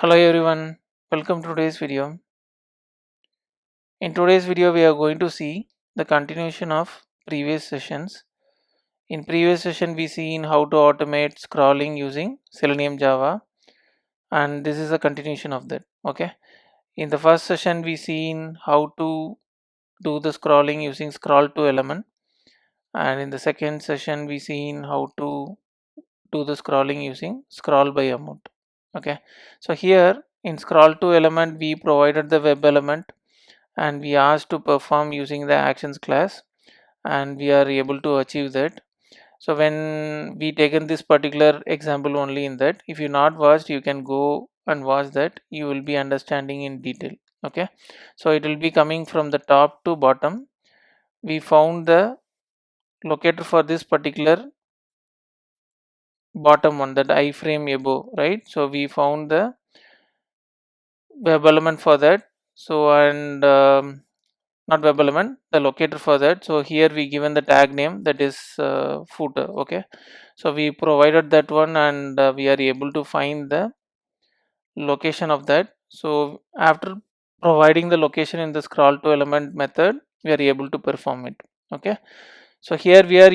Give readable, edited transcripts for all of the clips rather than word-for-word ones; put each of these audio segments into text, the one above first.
Hello everyone, welcome to today's video. In today's video, we are going to see the continuation of previous sessions. In previous session, we seen how to automate scrolling using Selenium Java, and this is a continuation of that. Okay. In the first session, we seen how to do the scrolling using scroll to element, and in the second session, we seen how to do the scrolling using scroll by amount. Okay. So here in scroll to element, we provided the web element and we asked to perform using the actions class, and we are able to achieve that. So when we taken this particular example only in that, if you not watched, you can go and watch that, you will be understanding in detail. Okay, so it will be coming from the top to bottom. We found the locator for this particular bottom one, that iframe above, right? So we found the web element for that. So and not web element, the locator for that. So here we given the tag name, that is footer. Okay, so we provided that one, and we are able to find the location of that. So after providing the location in the scroll to element method, we are able to perform it. Okay, so here we are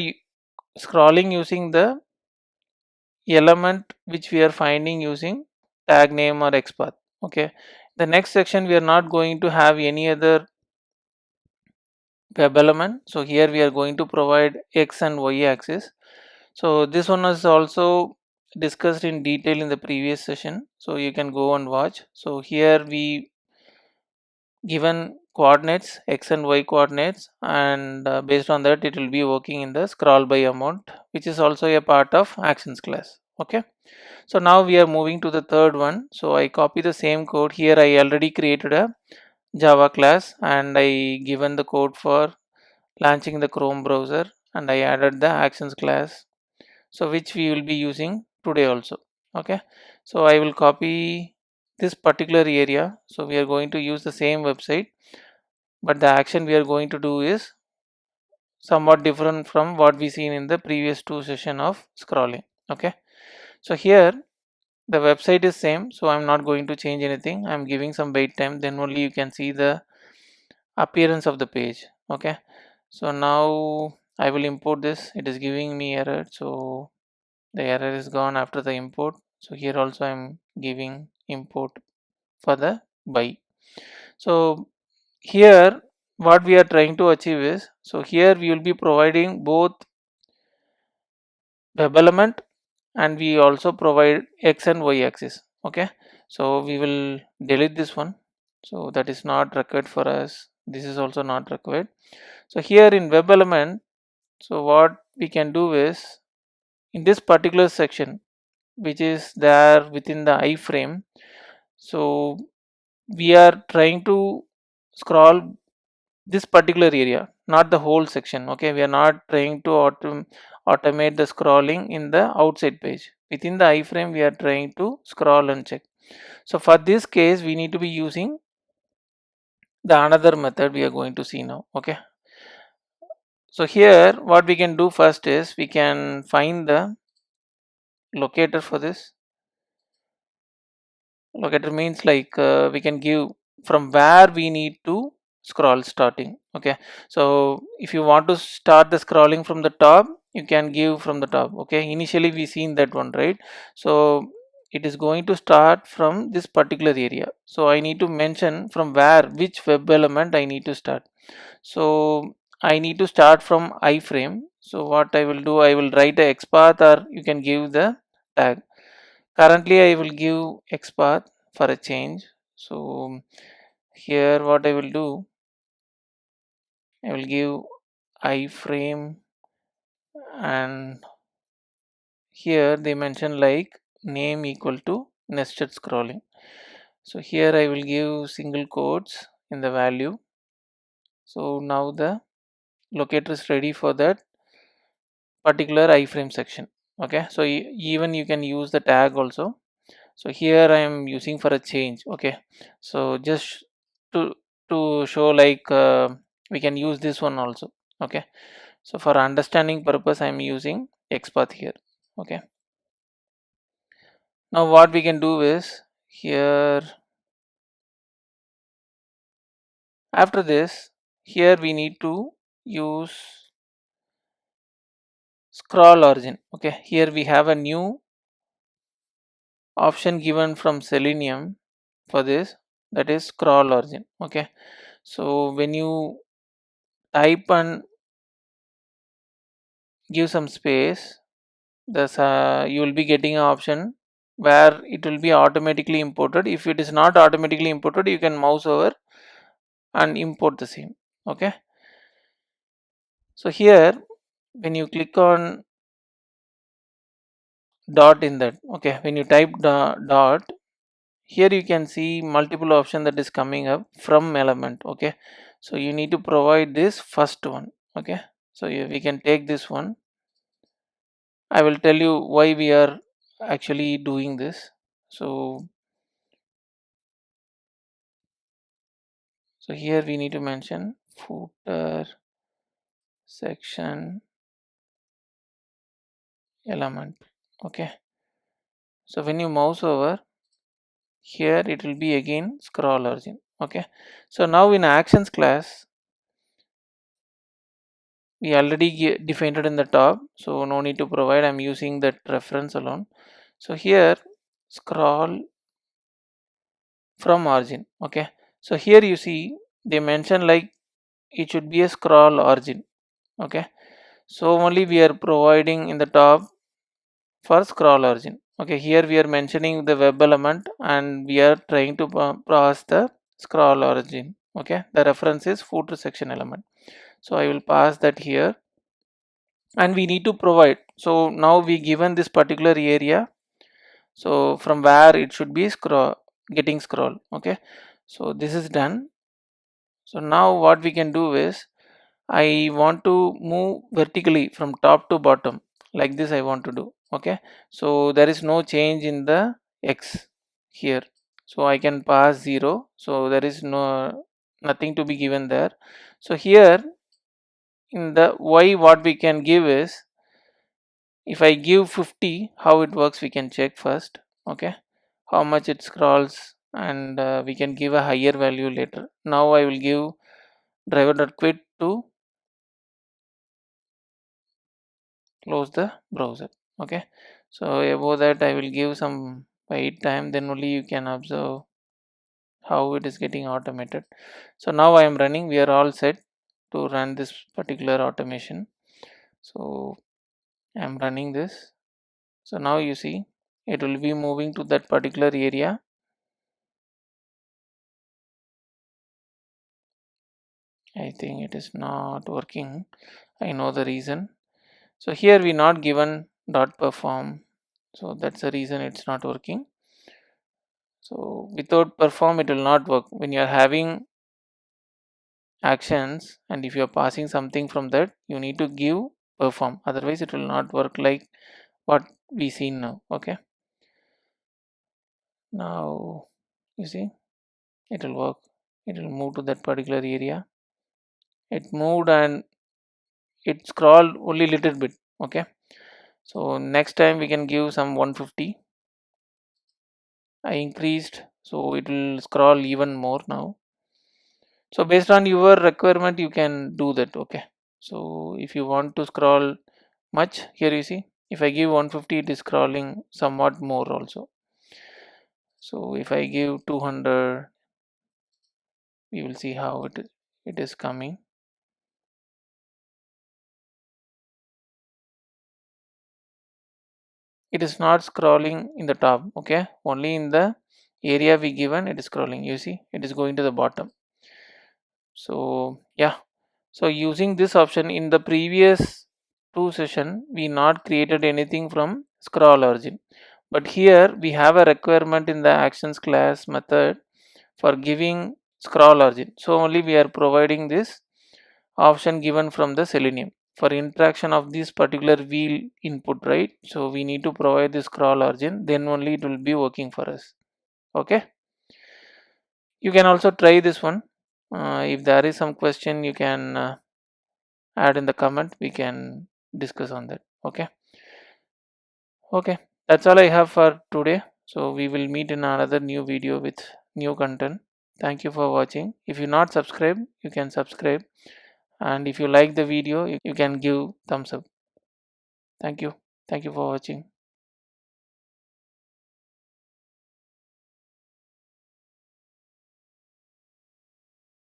scrolling using the element which we are finding using tag name or xpath. Okay, the next section we are not going to have any other web element. So here we are going to provide x and y axis. So this one is also discussed in detail in the previous session, so you can go and watch. So here we given coordinates, x and y coordinates, and based on that it will be working in the scroll by amount, which is also a part of actions class. Okay, so now we are moving to the third one. So I copy the same code. Here I already created a Java class and I given the code for launching the Chrome browser, and I added the actions class, so which we will be using today also. Okay, so I will copy this particular area. So we are going to use the same website, but the action we are going to do is somewhat different from what we seen in the previous two session of scrolling. Okay, so here the website is same, so I'm not going to change anything. I'm giving some wait time, then only you can see the appearance of the page. Okay, so now I will import this. It is giving me error, so the error is gone after the import. So here also I'm giving import for the buy. So here what we are trying to achieve is, so here we will be providing both web element and we also provide x and y axis. Okay, so we will delete this one, so that is not required for us. This is also not required. So here in web element, so what we can do is, in this particular section which is there within the iframe, so we are trying to scroll this particular area, not the whole section. Okay, we are not trying to automate the scrolling in the outside page. Within the iframe we are trying to scroll and check. So for this case we need to be using the another method we are going to see now. Okay, so here what we can do first is we can find the locator for this. Locator means like we can give from where we need to scroll starting. Okay, so if you want to start the scrolling from the top, you can give from the top. Okay, initially we seen that one, right? So it is going to start from this particular area, so I need to mention from where, which web element I need to start. So I need to start from iframe. So what I will do, I will write a xpath, or you can give the tag. Currently I will give xpath for a change. So here what I will do, I will give iframe, and here they mention like name equal to nested scrolling. So here I will give single quotes in the value. So now the locator is ready for that particular iframe section. Okay, so even you can use the tag also. So here I am using for a change. Okay, so just to show like we can use this one also. Okay, so for understanding purpose I am using xpath here. Okay, now what we can do is, here. After this, here we need to use scroll origin. Okay, here we have a new option given from Selenium for this, that is scroll origin. Okay, so when you type and give some space, thus you will be getting an option where it will be automatically imported. If it is not automatically imported, you can mouse over and import the same. Okay, so here when you click on dot in that, okay, when you type dot, here you can see multiple option that is coming up from element. Okay, so you need to provide this first one. Okay, so we can take this one. I will tell you why we are actually doing this. So so here we need to mention footer section element. Okay, so when you mouse over here, it will be again scroll origin. Okay, so now in actions class we already defined it in the top, so no need to provide. I'm using that reference alone. So here scroll from origin. Okay, so here you see they mention like it should be a scroll origin. Okay, so only we are providing in the top for scroll origin. Okay, here we are mentioning the web element and we are trying to pass the scroll origin. Okay, the reference is footer section element, so I will pass that here and we need to provide. So now we given this particular area, so from where it should be getting scroll. Okay, so this is done. So now what we can do is I want to move vertically from top to bottom, like this I want to do. Okay, so there is no change in the x here, so I can pass 0, so there is nothing to be given there. So here in the y what we can give is, if I give 50, how it works we can check first. Okay, how much it scrolls, and we can give a higher value later. Now I will give driver.quit to close the browser. Okay, so above that I will give some wait time, then only you can observe how it is getting automated. So now I am running, we are all set to run this particular automation. So I am running this. So now you see it will be moving to that particular area. I think it is not working. I know the reason. So here we not given dot perform, so that's the reason it's not working. So without perform it will not work. When you are having actions and if you are passing something from that, you need to give perform, otherwise it will not work like what we see now. Okay, now you see it will work. It will move to that particular area. It moved and it scrolled only little bit. Okay, so next time we can give some 150. I increased, so it will scroll even more now. So based on your requirement you can do that. Okay, so if you want to scroll much, here you see if I give 150 it is scrolling somewhat more also. So if I give 200, we will see how it is coming. It is not scrolling in the top. Okay, only in the area we given it is scrolling. You see it is going to the bottom. So yeah, so using this option in the previous two session we not created anything from scroll origin, but here we have a requirement in the actions class method for giving scroll origin, so only we are providing this option given from the Selenium for interaction of this particular wheel input, right? So we need to provide the scroll origin, then only it will be working for us. Okay, you can also try this one. If there is some question you can add in the comment, we can discuss on that. Okay, okay, that's all I have for today. So we will meet in another new video with new content. Thank you for watching. If you not subscribed, you can subscribe, and if you like the video, you can give thumbs up. Thank you. Thank you for watching.